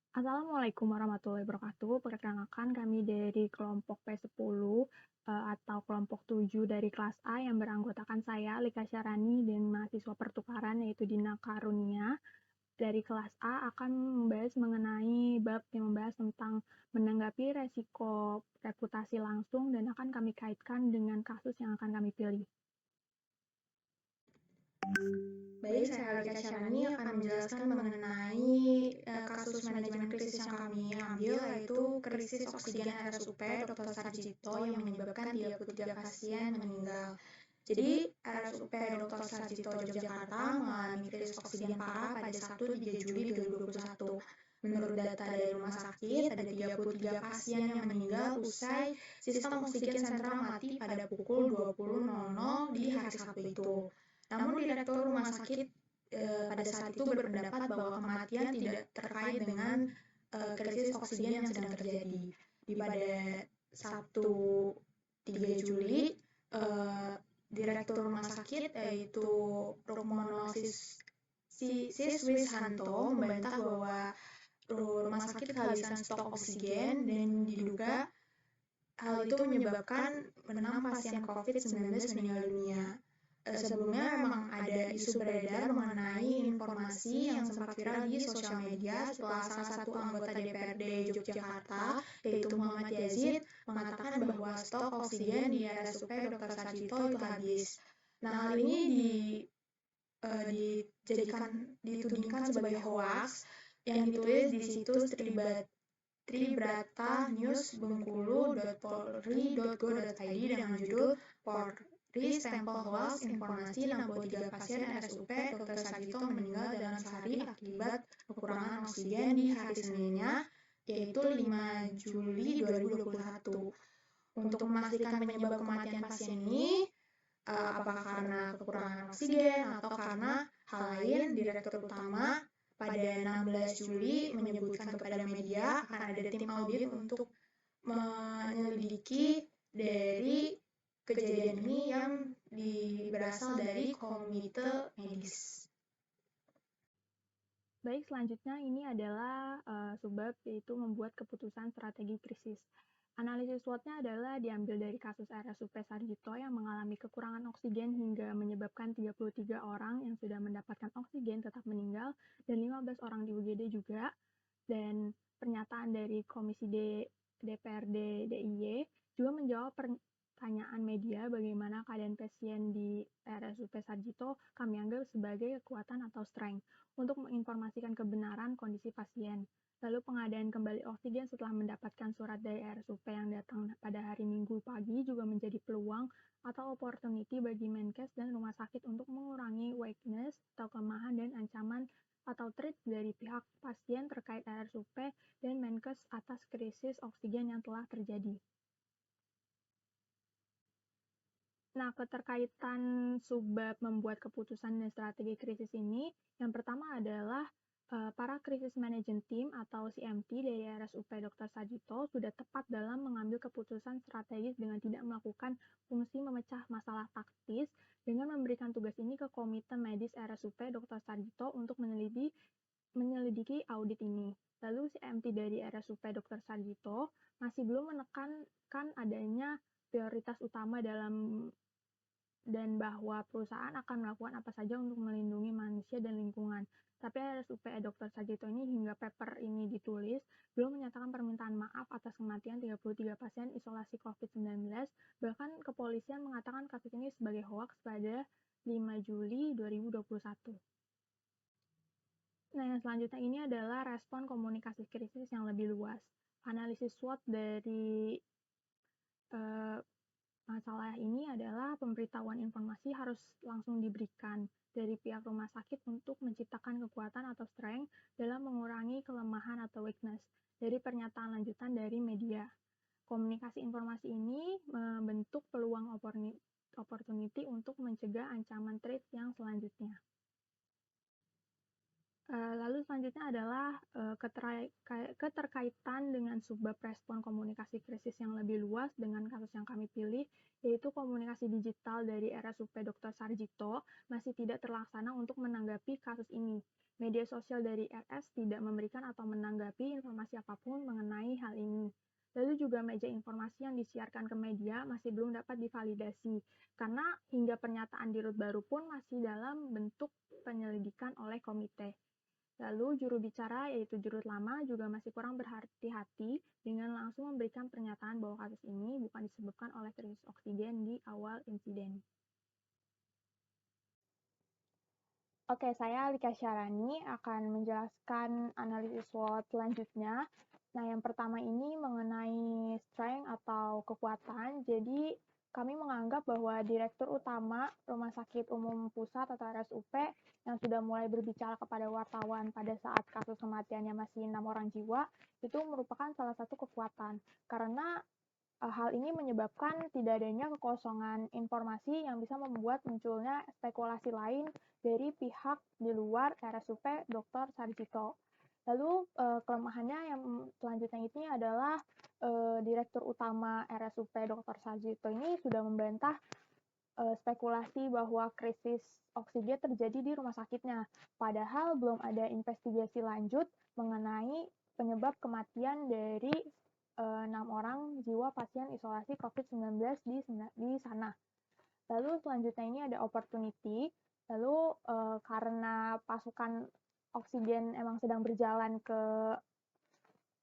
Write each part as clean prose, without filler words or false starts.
Assalamualaikum warahmatullahi wabarakatuh. Perkenalkan kami dari kelompok P10 atau kelompok 7 dari kelas A yang beranggotakan saya, Lika Syarani, dan mahasiswa pertukaran yaitu Dina Karunia. Dari kelas A akan membahas mengenai bab yang membahas tentang menanggapi resiko reputasi langsung dan akan kami kaitkan dengan kasus yang akan kami pilih. Baik, saya Alika Syarani akan menjelaskan mengenai kasus manajemen krisis yang kami ambil, yaitu krisis oksigen RSUP Dr. Sarjito yang menyebabkan 33 pasien meninggal. Jadi, RSUP Dr. Sarjito Yogyakarta mengalami krisis oksigen parah pada Sabtu 3 Juli 2021. Menurut data dari rumah sakit, ada 33 pasien yang meninggal usai sistem oksigen sentral mati pada pukul 20.00 di hari Sabtu itu. Namun Direktur Rumah Sakit pada saat itu berpendapat bahwa kematian tidak terkait dengan krisis oksigen yang sedang terjadi. Di pada Sabtu 3 Juli, Direktur Rumah Sakit yaitu Rukmono Siswishanto membantah bahwa rumah sakit kehabisan stok oksigen dan diduga hal itu menyebabkan 6 pasien COVID-19 meninggal dunia. Sebelumnya memang ada isu beredar mengenai informasi yang sempat viral di sosial media setelah salah satu anggota DPRD Yogyakarta, yaitu Muhammad Yazid, mengatakan bahwa stok oksigen di RSUP Dr. Sarjito itu habis. Nah, hal ini ditudingkan sebagai hoaks yang ditulis di situs tribratanews.bengkulu.polri.go.id dengan judul Polri Stempel Hoax Informasi 63 pasien RSUP Dr. Sarjito meninggal dalam sehari akibat kekurangan oksigen di hari Seninnya, yaitu 5 Juli 2021. Untuk memastikan penyebab kematian pasien ini, apakah karena kekurangan oksigen atau karena hal lain, Direktur Utama pada 16 Juli menyebutkan kepada media akan ada tim audit untuk menyelidiki dari kejadian ini yang berasal dari komite medis. Baik, selanjutnya ini adalah subbab yaitu membuat keputusan strategi krisis. Analisis SWOT-nya adalah diambil dari kasus RSUP Sarjito yang mengalami kekurangan oksigen hingga menyebabkan 33 orang yang sudah mendapatkan oksigen tetap meninggal dan 15 orang di UGD juga. Dan pernyataan dari Komisi DPRD DIY juga menjawab pertanyaan media bagaimana keadaan pasien di RSUP Sarjito kami anggap sebagai kekuatan atau strength untuk menginformasikan kebenaran kondisi pasien. Lalu pengadaan kembali oksigen setelah mendapatkan surat dari RSUP yang datang pada hari Minggu pagi juga menjadi peluang atau opportunity bagi Menkes dan rumah sakit untuk mengurangi weakness atau kelemahan dan ancaman atau threat dari pihak pasien terkait RSUP dan Menkes atas krisis oksigen yang telah terjadi. Nah, keterkaitan subbab membuat keputusan dan strategi krisis ini, yang pertama adalah para krisis management team atau CMT dari RSUP Dr. Sarjito sudah tepat dalam mengambil keputusan strategis dengan tidak melakukan fungsi memecah masalah taktis dengan memberikan tugas ini ke Komite Medis RSUP Dr. Sarjito untuk menyelidiki audit ini. Lalu CMT dari RSUP Dr. Sarjito masih belum menekankan adanya prioritas utama dan bahwa perusahaan akan melakukan apa saja untuk melindungi manusia dan lingkungan. Tapi RSUP Dr. Sarjito ini hingga paper ini ditulis belum menyatakan permintaan maaf atas kematian 33 pasien isolasi COVID-19. Bahkan kepolisian mengatakan kasus ini sebagai hoaks pada 5 Juli 2021. Nah, yang selanjutnya ini adalah respon komunikasi krisis yang lebih luas. Analisis SWOT dari masalah ini adalah pemberitahuan informasi harus langsung diberikan dari pihak rumah sakit untuk menciptakan kekuatan atau strength dalam mengurangi kelemahan atau weakness dari pernyataan lanjutan dari media. Komunikasi informasi ini membentuk peluang opportunity untuk mencegah ancaman threat yang selanjutnya. Lalu selanjutnya adalah keterkaitan dengan subbab respon komunikasi krisis yang lebih luas dengan kasus yang kami pilih, yaitu komunikasi digital dari RSUP Dr. Sarjito masih tidak terlaksana untuk menanggapi kasus ini. Media sosial dari RS tidak memberikan atau menanggapi informasi apapun mengenai hal ini. Lalu juga meja informasi yang disiarkan ke media masih belum dapat divalidasi, karena hingga pernyataan dirut baru pun masih dalam bentuk penyelidikan oleh komite. Lalu juru bicara yaitu jurut lama juga masih kurang berhati-hati dengan langsung memberikan pernyataan bahwa kasus ini bukan disebabkan oleh krisis oksigen di awal insiden. Oke, saya Lika Syarani akan menjelaskan analisis SWOT selanjutnya. Nah, yang pertama ini mengenai strength atau kekuatan. Jadi, kami menganggap bahwa Direktur Utama Rumah Sakit Umum Pusat atau RSUP yang sudah mulai berbicara kepada wartawan pada saat kasus kematiannya masih 6 orang jiwa, itu merupakan salah satu kekuatan. Karena hal ini menyebabkan tidak adanya kekosongan informasi yang bisa membuat munculnya spekulasi lain dari pihak di luar RSUP Dr. Sarjito. Lalu kelemahannya yang selanjutnya ini adalah Direktur Utama RSUP Dr. Sarjito ini sudah membantah spekulasi bahwa krisis oksigen terjadi di rumah sakitnya, padahal belum ada investigasi lanjut mengenai penyebab kematian dari 6 orang jiwa pasien isolasi COVID-19 di sana. Lalu selanjutnya ini ada opportunity. Lalu karena pasukan oksigen emang sedang berjalan ke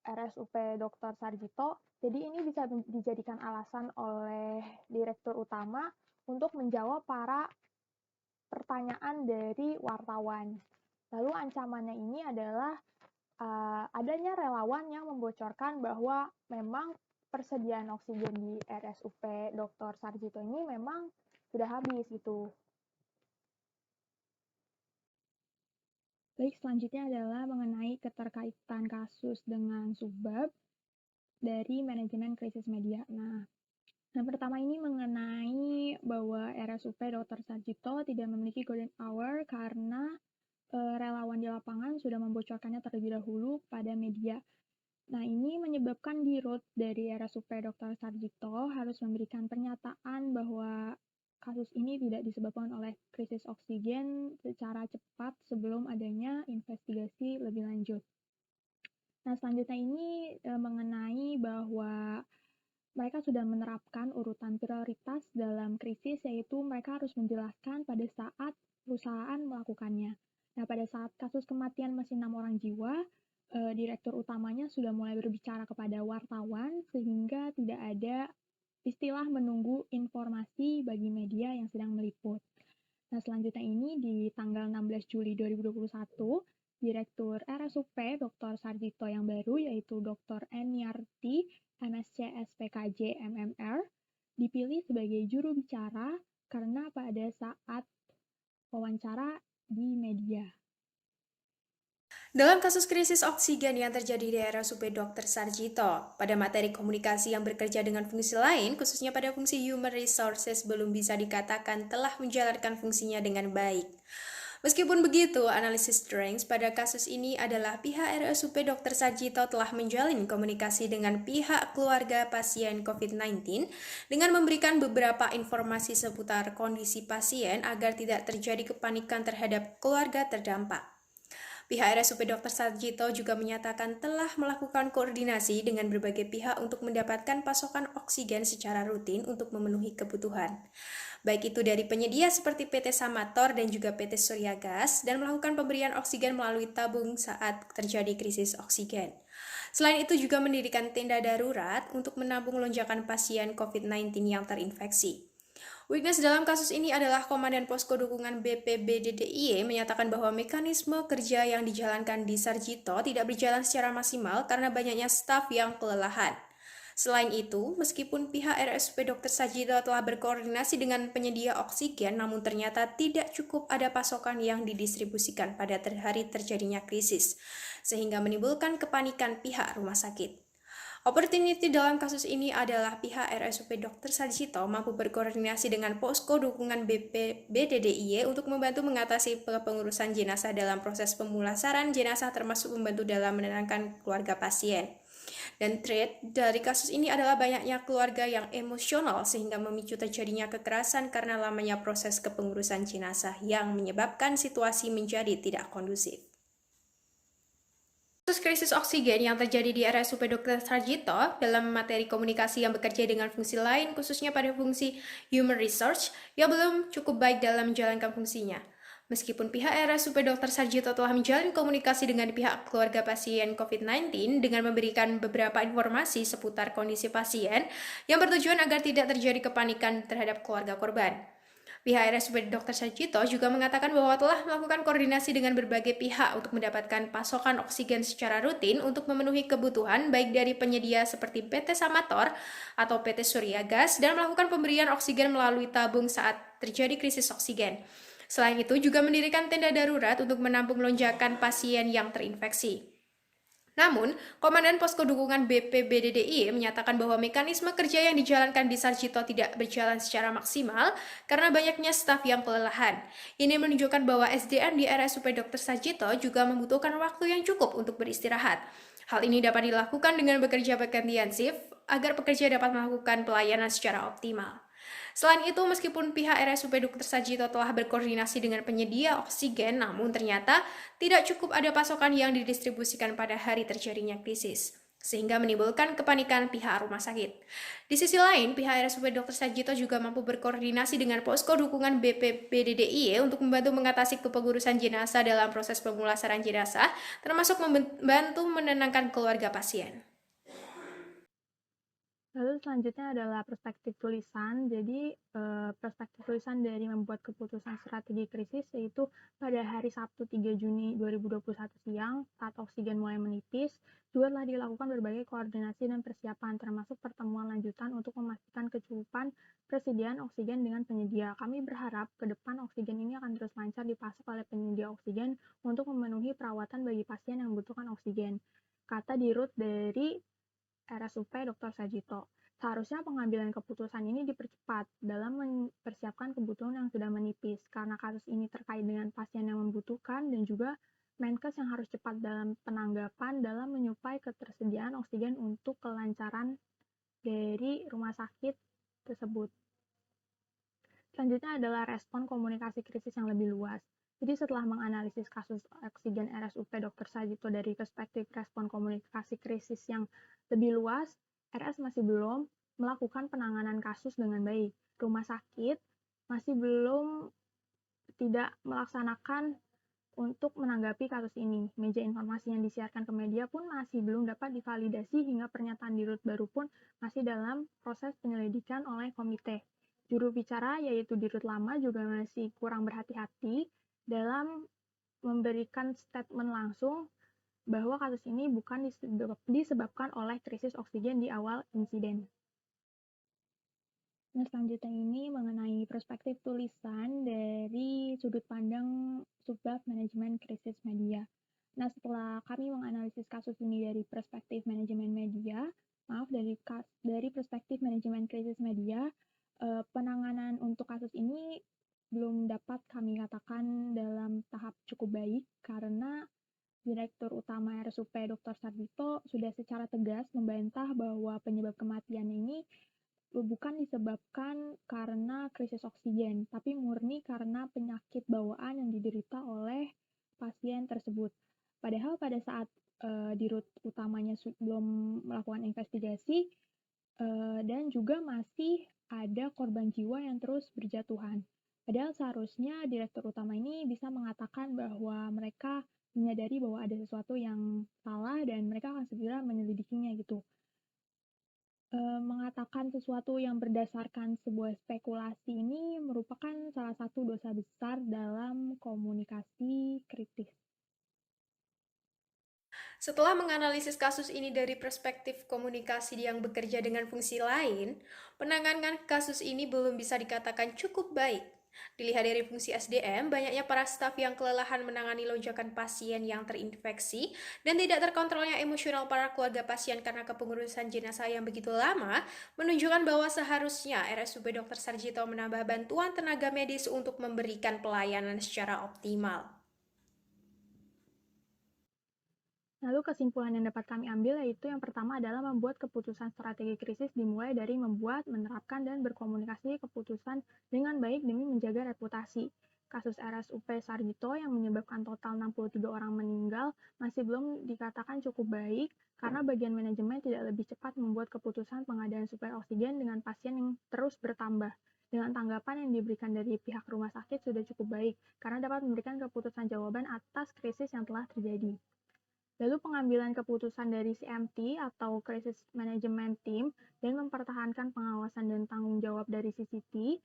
RSUP Dr. Sarjito, jadi ini bisa dijadikan alasan oleh Direktur Utama untuk menjawab para pertanyaan dari wartawan. Lalu ancamannya ini adalah adanya relawan yang membocorkan bahwa memang persediaan oksigen di RSUP Dr. Sarjito ini memang sudah habis gitu. Baik, selanjutnya adalah mengenai keterkaitan kasus dengan subbab dari manajemen krisis media. Nah, yang pertama ini mengenai bahwa RSUP Dr. Sarjito tidak memiliki golden hour karena relawan di lapangan sudah membocorkannya terlebih dahulu pada media. Nah, ini menyebabkan dirut dari RSUP Dr. Sarjito harus memberikan pernyataan bahwa kasus ini tidak disebabkan oleh krisis oksigen secara cepat sebelum adanya investigasi lebih lanjut. Nah, selanjutnya ini mengenai bahwa mereka sudah menerapkan urutan prioritas dalam krisis, yaitu mereka harus menjelaskan pada saat perusahaan melakukannya. Nah, pada saat kasus kematian masih 6 orang jiwa, direktur utamanya sudah mulai berbicara kepada wartawan, sehingga tidak ada istilah menunggu informasi bagi media yang sedang meliput. Nah, selanjutnya ini di tanggal 16 Juli 2021, Direktur RSUP Dr. Sarjito yang baru, yaitu Dr. Eniarti, MSc SPKJ MMR, dipilih sebagai juru bicara karena pada saat wawancara di media. Dalam kasus krisis oksigen yang terjadi di RSUP Dr. Sarjito, pada materi komunikasi yang bekerja dengan fungsi lain, khususnya pada fungsi human resources, belum bisa dikatakan telah menjalankan fungsinya dengan baik. Meskipun begitu, analisis strengths pada kasus ini adalah pihak RSUP Dr. Sarjito telah menjalin komunikasi dengan pihak keluarga pasien COVID-19 dengan memberikan beberapa informasi seputar kondisi pasien agar tidak terjadi kepanikan terhadap keluarga terdampak. Pihak RSUP Dr. Sarjito juga menyatakan telah melakukan koordinasi dengan berbagai pihak untuk mendapatkan pasokan oksigen secara rutin untuk memenuhi kebutuhan. Baik itu dari penyedia seperti PT Samator dan juga PT Surya Gas, dan melakukan pemberian oksigen melalui tabung saat terjadi krisis oksigen. Selain itu juga mendirikan tenda darurat untuk menampung lonjakan pasien COVID-19 yang terinfeksi. Weakness dalam kasus ini adalah Komandan Posko Dukungan BPBD-DIY menyatakan bahwa mekanisme kerja yang dijalankan di Sarjito tidak berjalan secara maksimal karena banyaknya staf yang kelelahan. Selain itu, meskipun pihak RSUP Dr. Sarjito telah berkoordinasi dengan penyedia oksigen, namun ternyata tidak cukup ada pasokan yang didistribusikan pada hari terjadinya krisis, sehingga menimbulkan kepanikan pihak rumah sakit. Opportunity dalam kasus ini adalah pihak RSUP Dr. Sarjito mampu berkoordinasi dengan posko dukungan BDDIY untuk membantu mengatasi kepengurusan jenazah dalam proses pemulasaran jenazah termasuk membantu dalam menenangkan keluarga pasien. Dan threat dari kasus ini adalah banyaknya keluarga yang emosional sehingga memicu terjadinya kekerasan karena lamanya proses kepengurusan jenazah yang menyebabkan situasi menjadi tidak kondusif. Kasus krisis oksigen yang terjadi di RSUP Dr. Sarjito dalam materi komunikasi yang bekerja dengan fungsi lain, khususnya pada fungsi human resource, yang belum cukup baik dalam menjalankan fungsinya. Meskipun pihak RSUP Dr. Sarjito telah menjalin komunikasi dengan pihak keluarga pasien COVID-19 dengan memberikan beberapa informasi seputar kondisi pasien yang bertujuan agar tidak terjadi kepanikan terhadap keluarga korban. Pihak RSUP Dr. Sarjito juga mengatakan bahwa telah melakukan koordinasi dengan berbagai pihak untuk mendapatkan pasokan oksigen secara rutin untuk memenuhi kebutuhan baik dari penyedia seperti PT Samator atau PT Surya Gas dan melakukan pemberian oksigen melalui tabung saat terjadi krisis oksigen. Selain itu juga mendirikan tenda darurat untuk menampung lonjakan pasien yang terinfeksi. Namun, Komandan Posko Dukungan BPBDDIY menyatakan bahwa mekanisme kerja yang dijalankan di Sarjito tidak berjalan secara maksimal karena banyaknya staf yang kelelahan. Ini menunjukkan bahwa SDM di RSUP Dr. Sarjito juga membutuhkan waktu yang cukup untuk beristirahat. Hal ini dapat dilakukan dengan bekerja bergantian shift agar pekerja dapat melakukan pelayanan secara optimal. Selain itu, meskipun pihak RSUP Dr. Sarjito telah berkoordinasi dengan penyedia oksigen, namun ternyata tidak cukup ada pasokan yang didistribusikan pada hari terjadinya krisis, sehingga menimbulkan kepanikan pihak rumah sakit. Di sisi lain, pihak RSUP Dr. Sarjito juga mampu berkoordinasi dengan posko dukungan BPBDDIY untuk membantu mengatasi kepengurusan jenazah dalam proses pemulasaran jenazah, termasuk membantu menenangkan keluarga pasien. Lalu selanjutnya adalah perspektif tulisan. Jadi perspektif tulisan dari membuat keputusan strategi krisis yaitu pada hari Sabtu 3 Juni 2021 siang saat oksigen mulai menipis, juga telah dilakukan berbagai koordinasi dan persiapan termasuk pertemuan lanjutan untuk memastikan kecukupan persediaan oksigen dengan penyedia. Kami berharap ke depan oksigen ini akan terus lancar dipasok oleh penyedia oksigen untuk memenuhi perawatan bagi pasien yang membutuhkan oksigen. Kata Dirut dari RSUP Dr. Sarjito. Seharusnya pengambilan keputusan ini dipercepat dalam mempersiapkan kebutuhan yang sudah menipis, karena kasus ini terkait dengan pasien yang membutuhkan dan juga Menkes yang harus cepat dalam penanggapan dalam menyuplai ketersediaan oksigen untuk kelancaran dari rumah sakit tersebut. Selanjutnya adalah respon komunikasi krisis yang lebih luas. Jadi setelah menganalisis kasus oksigen RSUP Dr. Sarjito dari perspektif respon komunikasi krisis yang lebih luas, RS masih belum melakukan penanganan kasus dengan baik. Rumah sakit masih belum tidak melaksanakan untuk menanggapi kasus ini. Meja informasi yang disiarkan ke media pun masih belum dapat divalidasi hingga pernyataan Dirut baru pun masih dalam proses penyelidikan oleh komite. Juru bicara yaitu Dirut lama juga masih kurang berhati-hati dalam memberikan statement langsung bahwa kasus ini bukan disebabkan oleh krisis oksigen di awal insiden. Nah, selanjutnya ini mengenai perspektif tulisan dari sudut pandang subbab manajemen krisis media. Nah, setelah kami menganalisis kasus ini dari perspektif manajemen media, dari perspektif manajemen krisis media, penanganan untuk kasus ini belum dapat kami katakan dalam tahap cukup baik karena Direktur Utama RSUP Dr. Sarjito sudah secara tegas membantah bahwa penyebab kematian ini bukan disebabkan karena krisis oksigen, tapi murni karena penyakit bawaan yang diderita oleh pasien tersebut. Padahal pada saat Dirut utamanya belum melakukan investigasi dan juga masih ada korban jiwa yang terus berjatuhan. Padahal seharusnya Direktur Utama ini bisa mengatakan bahwa mereka menyadari bahwa ada sesuatu yang salah dan mereka akan segera menyelidikinya gitu. Mengatakan sesuatu yang berdasarkan sebuah spekulasi ini merupakan salah satu dosa besar dalam komunikasi kritis. Setelah menganalisis kasus ini dari perspektif komunikasi yang bekerja dengan fungsi lain, penanganan kasus ini belum bisa dikatakan cukup baik. Dilihat dari fungsi SDM, banyaknya para staf yang kelelahan menangani lonjakan pasien yang terinfeksi dan tidak terkontrolnya emosional para keluarga pasien karena kepengurusan jenazah yang begitu lama, menunjukkan bahwa seharusnya RSUP Dr. Sarjito menambah bantuan tenaga medis untuk memberikan pelayanan secara optimal. Lalu kesimpulan yang dapat kami ambil yaitu yang pertama adalah membuat keputusan strategi krisis dimulai dari membuat, menerapkan, dan berkomunikasi keputusan dengan baik demi menjaga reputasi. Kasus RSUP Sarjito yang menyebabkan total 63 orang meninggal masih belum dikatakan cukup baik karena bagian manajemen tidak lebih cepat membuat keputusan pengadaan suplai oksigen dengan pasien yang terus bertambah. Dengan tanggapan yang diberikan dari pihak rumah sakit sudah cukup baik karena dapat memberikan keputusan jawaban atas krisis yang telah terjadi. Lalu pengambilan keputusan dari CMT atau Crisis Management Team dan mempertahankan pengawasan dan tanggung jawab dari CCT,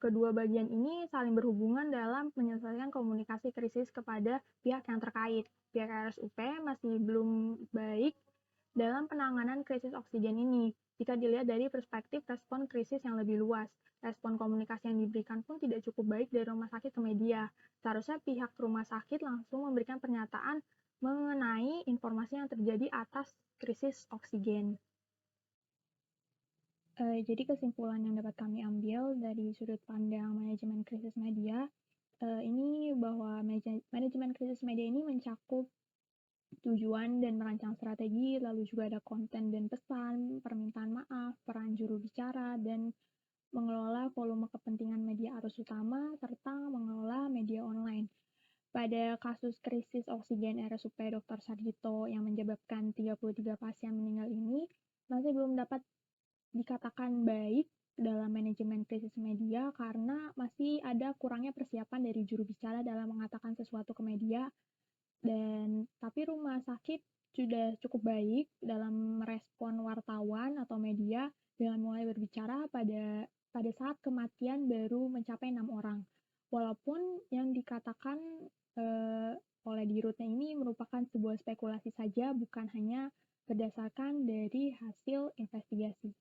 kedua bagian ini saling berhubungan dalam menyelesaikan komunikasi krisis kepada pihak yang terkait. Pihak RSUP masih belum baik dalam penanganan krisis oksigen ini. Jika dilihat dari perspektif respon krisis yang lebih luas, respon komunikasi yang diberikan pun tidak cukup baik dari rumah sakit ke media. Seharusnya pihak rumah sakit langsung memberikan pernyataan mengenai informasi yang terjadi atas krisis oksigen. Jadi kesimpulan yang dapat kami ambil dari sudut pandang manajemen krisis media, ini bahwa manajemen krisis media ini mencakup tujuan dan merancang strategi, lalu juga ada konten dan pesan, permintaan maaf, peran juru bicara, dan mengelola volume kepentingan media arus utama, serta mengelola media online. Pada kasus krisis oksigen RSUP Dr. Sarjito yang menyebabkan 33 pasien meninggal ini, masih belum dapat dikatakan baik dalam manajemen krisis media karena masih ada kurangnya persiapan dari juru bicara dalam mengatakan sesuatu ke media. Tapi rumah sakit sudah cukup baik dalam merespon wartawan atau media dengan mulai berbicara pada saat kematian baru mencapai 6 orang. Walaupun yang dikatakan oleh dirutnya ini merupakan sebuah spekulasi saja, bukan hanya berdasarkan dari hasil investigasi.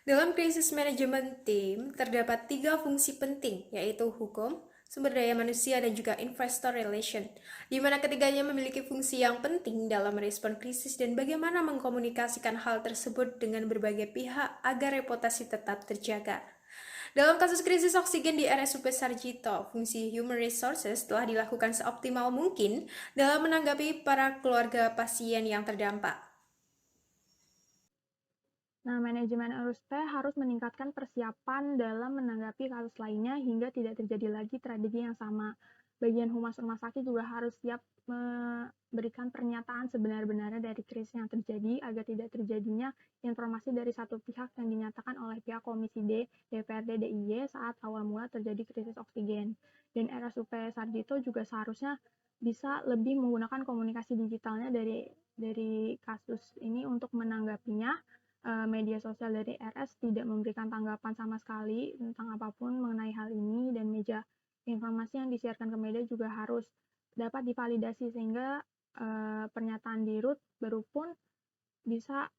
Dalam krisis manajemen tim, terdapat 3 fungsi penting, yaitu hukum, sumber daya manusia, dan juga investor relation, di mana ketiganya memiliki fungsi yang penting dalam merespon krisis dan bagaimana mengkomunikasikan hal tersebut dengan berbagai pihak agar reputasi tetap terjaga. Dalam kasus krisis oksigen di RSUP Sarjito, fungsi Human Resources telah dilakukan seoptimal mungkin dalam menanggapi para keluarga pasien yang terdampak. Nah, manajemen RSUP harus meningkatkan persiapan dalam menanggapi kasus lainnya hingga tidak terjadi lagi tragedi yang sama. Bagian humas rumah sakit juga harus siap memberikan pernyataan sebenar-benarnya dari krisis yang terjadi agar tidak terjadinya informasi dari satu pihak yang dinyatakan oleh pihak Komisi D, DPRD, DIY saat awal mula terjadi krisis oksigen. Dan RSUP Sarjito juga seharusnya bisa lebih menggunakan komunikasi digitalnya dari kasus ini untuk menanggapinya. Media sosial dari RS tidak memberikan tanggapan sama sekali tentang apapun mengenai hal ini, dan informasi yang disiarkan ke media juga harus dapat divalidasi sehingga pernyataan dirut baru pun bisa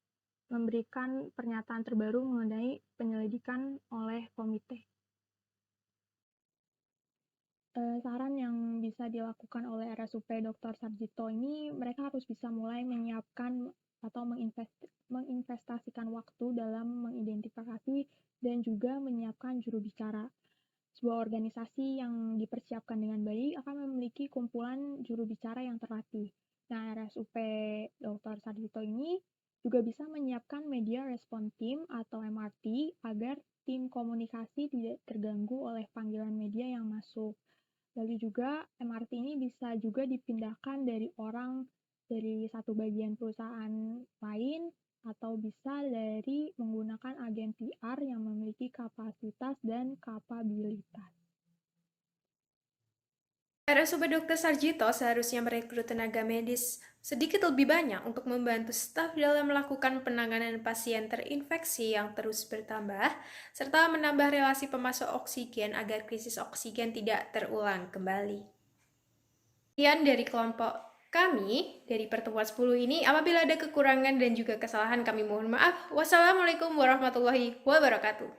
memberikan pernyataan terbaru mengenai penyelidikan oleh komite. Saran yang bisa dilakukan oleh RSUP Dr. Sarjito ini, mereka harus bisa mulai menyiapkan atau menginvestasikan waktu dalam mengidentifikasi dan juga menyiapkan juru bicara. Sebuah organisasi yang dipersiapkan dengan baik akan memiliki kumpulan juru bicara yang terlatih. Nah, RSUP Dr. Sarjito ini juga bisa menyiapkan media respon team atau MRT agar tim komunikasi tidak terganggu oleh panggilan media yang masuk. Lalu juga MRT ini bisa juga dipindahkan dari satu bagian perusahaan lain atau bisa dari menggunakan agen PR yang memiliki kapasitas dan kapabilitas. RSUP Dr. Sarjito seharusnya merekrut tenaga medis sedikit lebih banyak untuk membantu staf dalam melakukan penanganan pasien terinfeksi yang terus bertambah, serta menambah relasi pemasok oksigen agar krisis oksigen tidak terulang kembali. Sekian dari kelompok kami dari pertemuan 10 ini. Apabila ada kekurangan dan juga kesalahan, kami mohon maaf. Wassalamualaikum warahmatullahi wabarakatuh.